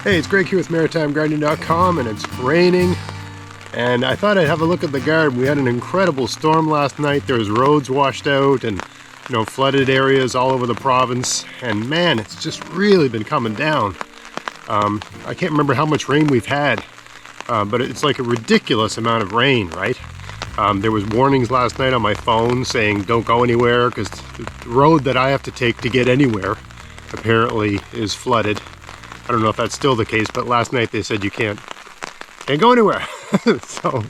Hey, it's Greg here with MaritimeGardening.com, and it's raining. And I thought I'd have a look at the garden. We had an incredible storm last night. There was roads washed out and flooded areas all over the province. And man, it's just really been coming down. I can't remember how much rain we've had, but it's like a ridiculous amount of rain, right? There was warnings last night on my phone saying don't go anywhere because the road that I have to take to get anywhere apparently is flooded. I don't know if that's still the case, but last night they said you can't go anywhere. So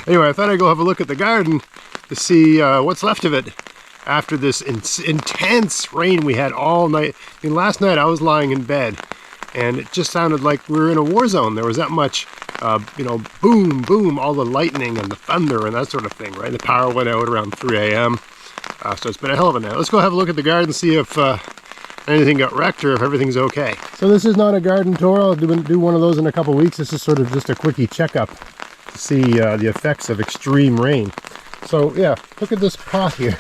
anyway, I thought I'd go have a look at the garden to see what's left of it after this intense rain we had all night. I mean, last night I was lying in bed and it just sounded like we were in a war zone. There was that much, boom, boom, all the lightning and the thunder and that sort of thing, right? The power went out around 3 a.m. So it's been a hell of a night. Let's go have a look at the garden, see if anything got wrecked or if everything's okay. So this is not a garden tour. I'll do one of those in a couple weeks. This is sort of just a quickie checkup to see the effects of extreme rain. So yeah, look at this pot here.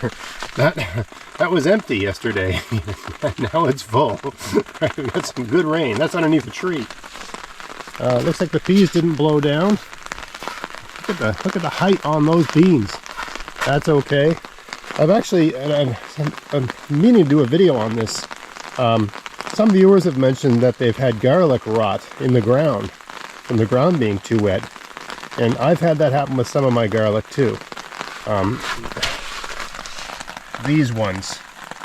That was empty yesterday. Now it's full. We got some good rain. That's underneath a tree. Looks like the peas didn't blow down. Look at the height on those beans. That's okay. I've actually, I'm meaning to do a video on this. Some viewers have mentioned that they've had garlic rot in the ground from the ground being too wet, and I've had that happen with some of my garlic too. These ones,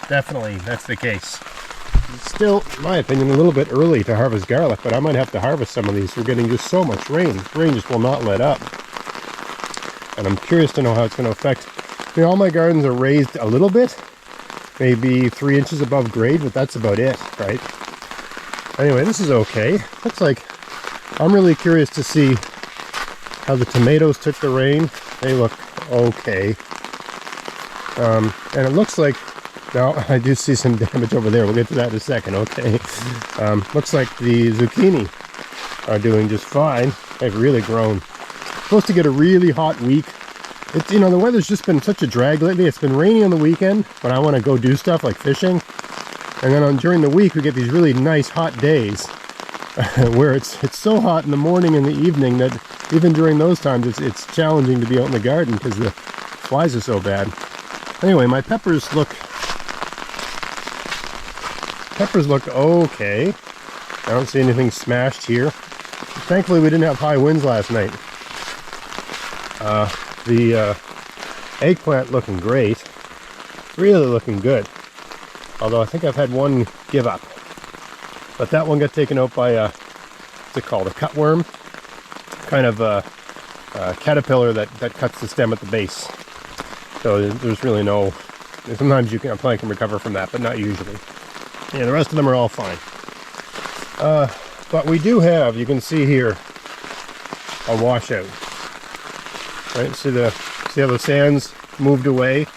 definitely that's the case. It's still, in my opinion, a little bit early to harvest garlic, but I might have to harvest some of these. We're getting just so much rain. Rain just will not let up, and I'm curious to know how it's going to affect. All my gardens are raised a little bit, maybe 3 inches above grade, but that's about it, right? Anyway, this is okay. Looks like, I'm really curious to see how the tomatoes took the rain. They look okay. And it looks like, now I do see some damage over there. We'll get to that in a second, okay? Looks like the zucchini are doing just fine. They've really grown. Supposed to get a really hot week. It's, the weather's just been such a drag lately. It's been rainy on the weekend when I want to go do stuff like fishing. And then during the week we get these really nice hot days where it's so hot in the morning and the evening that even during those times it's challenging to be out in the garden because the flies are so bad. Anyway, my peppers look okay. I don't see anything smashed here. Thankfully we didn't have high winds last night. The eggplant looking great, really looking good. Although I think I've had one give up, but that one got taken out by what's it called, a cutworm, kind of a caterpillar that cuts the stem at the base. So there's really no. Sometimes a plant can recover from that, but not usually. Yeah, the rest of them are all fine. But we do have, you can see here, a washout. Right, see how the sands moved away.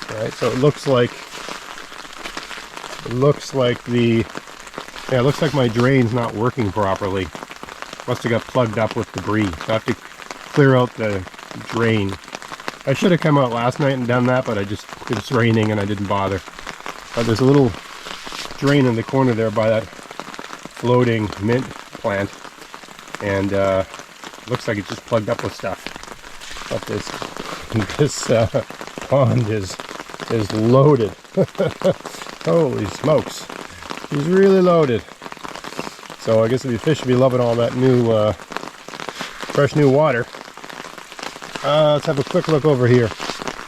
All right, so it looks like my drain's not working properly. Must have got plugged up with debris. So I have to clear out the drain. I should have come out last night and done that, but it's raining and I didn't bother. But there's a little drain in the corner there by that floating mint plant, and looks like it's just plugged up with stuff. But this pond is loaded. Holy smokes, he's really loaded. So I guess the fish should be loving all that new fresh new water. Let's have a quick look over here.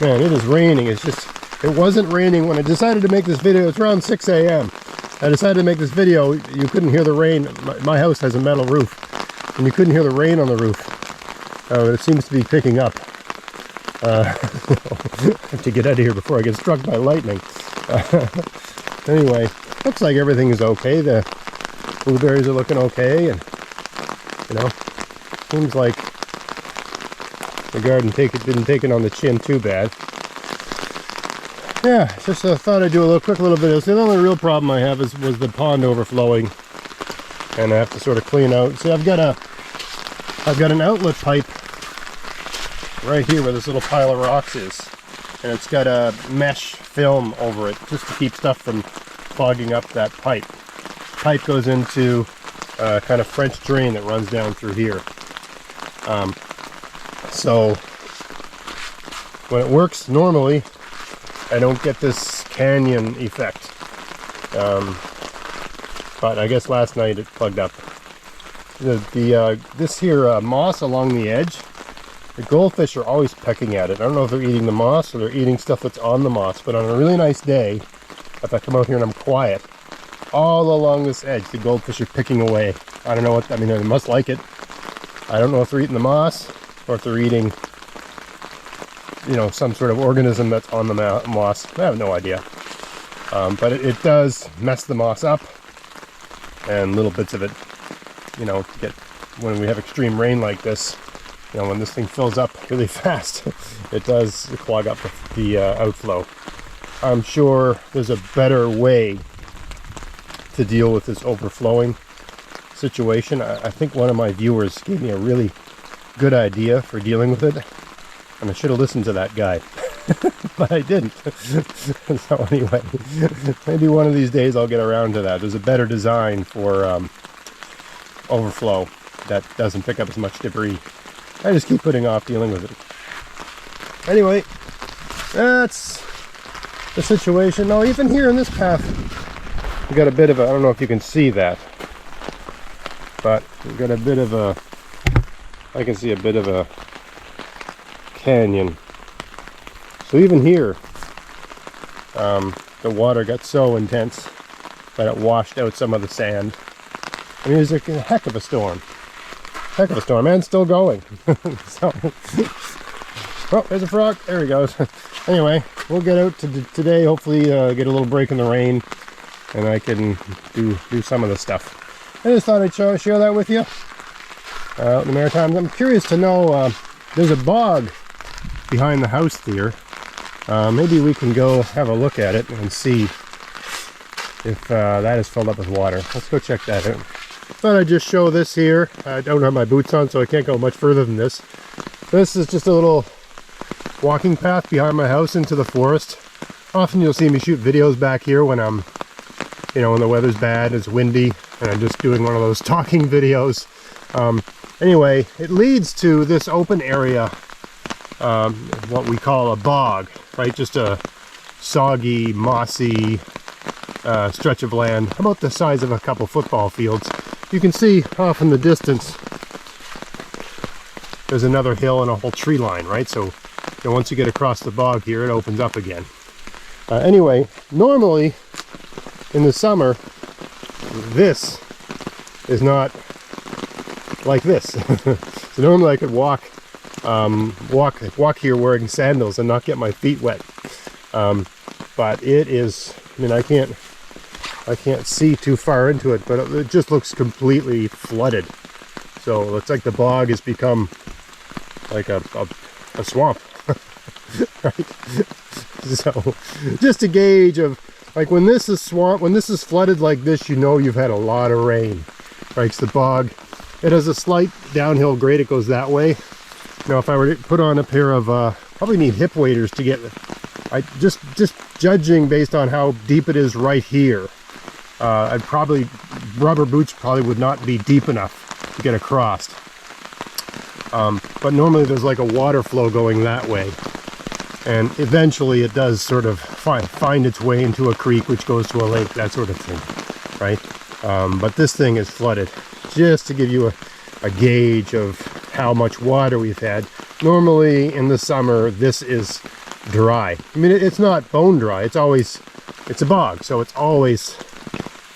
Man, it is raining. It wasn't raining when I decided to make this video. It's around 6 a.m. I decided to make this video. You couldn't hear the rain. My house has a metal roof, and you couldn't hear the rain on the roof. It seems to be picking up. I have to get out of here before I get struck by lightning. Anyway, looks like everything is okay. The blueberries are looking okay, and seems like the garden didn't take it on the chin too bad. Yeah, just thought I'd do a quick little video. So the only real problem I have was the pond overflowing, and I have to sort of clean out. See, I've got an outlet pipe right here where this little pile of rocks is, and it's got a mesh film over it just to keep stuff from clogging up that pipe. Pipe goes into kind of French drain that runs down through here. So when it works normally, I don't get this canyon effect. But I guess last night it plugged up. This here moss along the edge, the goldfish are always pecking at it. I don't know if they're eating the moss or they're eating stuff that's on the moss, but on a really nice day, if I come out here and I'm quiet, all along this edge the goldfish are picking away. I don't know what, I mean, they must like it. I don't know if they're eating the moss or if they're eating, you know, some sort of organism that's on the moss. I have no idea. But it does mess the moss up, and little bits of it, you know, get, when we have extreme rain like this, you know, when this thing fills up really fast, it does clog up the outflow. I'm sure there's a better way to deal with this overflowing situation. I think one of my viewers gave me a really good idea for dealing with it, and I should have listened to that guy. But I didn't. So anyway, maybe one of these days I'll get around to that. There's a better design for overflow that doesn't pick up as much debris. I just keep putting off dealing with it. Anyway, that's the situation. Now, even here in this path, we got a bit of a, I don't know if you can see that, but we've got a bit of a, I can see a bit of a canyon. So even here, the water got so intense that it washed out some of the sand. I mean, it was a heck of a storm. Heck of a storm, and still going. So, oh, there's a frog. There he goes. Anyway, we'll get out today. Hopefully, get a little break in the rain, and I can do some of the stuff. I just thought I'd share that with you. Out in the Maritimes, I'm curious to know. There's a bog behind the house here. Maybe we can go have a look at it and see if that is filled up with water. Let's go check that out. Thought I'd just show this here. I don't have my boots on, so I can't go much further than this. This is just a little walking path behind my house into the forest. Often you'll see me shoot videos back here when I'm, you know, when the weather's bad, it's windy, and I'm just doing one of those talking videos. Anyway, it leads to this open area, what we call a bog, right? Just a soggy, mossy stretch of land, about the size of a couple football fields. You can see off in the distance, there's another hill and a whole tree line, right? So, you know, once you get across the bog here, it opens up again. Anyway, normally in the summer, this is not like this. So normally I could walk here wearing sandals and not get my feet wet. But it is, I mean, I can't see too far into it, but it just looks completely flooded. So it looks like the bog has become like a swamp. Right? So just a gauge of, like, when this is flooded like this, you know you've had a lot of rain. Right? The bog, it has a slight downhill grade, it goes that way. Now if I were to put on a pair of, probably need hip waders to get, just judging based on how deep it is right here, I'd probably, rubber boots probably would not be deep enough to get across. But normally there's like a water flow going that way. And eventually it does sort of find its way into a creek, which goes to a lake, that sort of thing, right? But this thing is flooded. Just to give you a gauge of how much water we've had. Normally in the summer, this is dry. I mean, it's not bone dry. It's a bog, so it's always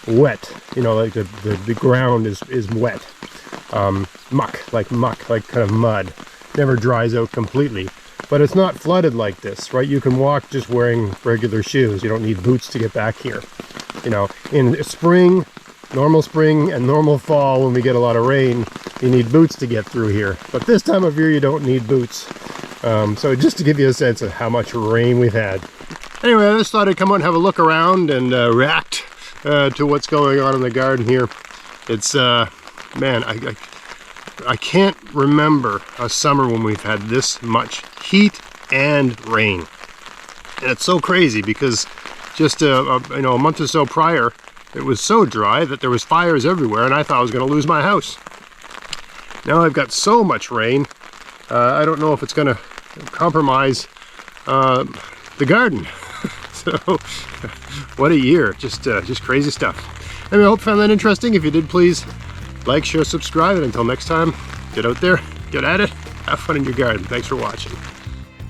wet. You know, like the ground is wet. Muck, like kind of mud. Never dries out completely. But it's not flooded like this, right? You can walk just wearing regular shoes. You don't need boots to get back here. You know, in spring, normal spring and normal fall, when we get a lot of rain, you need boots to get through here. But this time of year, you don't need boots. So just to give you a sense of how much rain we've had. Anyway, I just thought I'd come out and have a look around and react to what's going on in the garden here. It's, man, I can't remember a summer when we've had this much heat and rain. And it's so crazy because just you know, a month or so prior, it was so dry that there was fires everywhere and I thought I was going to lose my house. Now I've got so much rain, I don't know if it's going to compromise the garden. So, what a year. Just crazy stuff. Anyway, I hope you found that interesting. If you did, please like, share, subscribe, and until next time, get out there, get at it, have fun in your garden. Thanks for watching.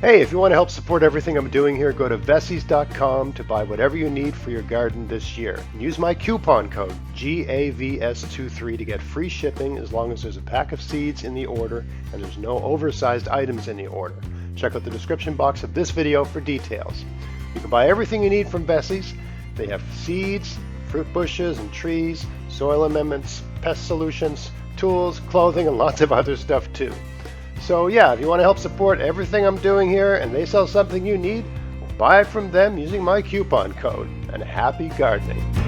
Hey, if you want to help support everything I'm doing here, go to Vessies.com to buy whatever you need for your garden this year. Use my coupon code GAVS23 to get free shipping as long as there's a pack of seeds in the order and there's no oversized items in the order. Check out the description box of this video for details. You can buy everything you need from Vessies. They have seeds, fruit bushes and trees, soil amendments, pest solutions, tools, clothing, and lots of other stuff too. So yeah, if you want to help support everything I'm doing here and they sell something you need, buy it from them using my coupon code. And happy gardening.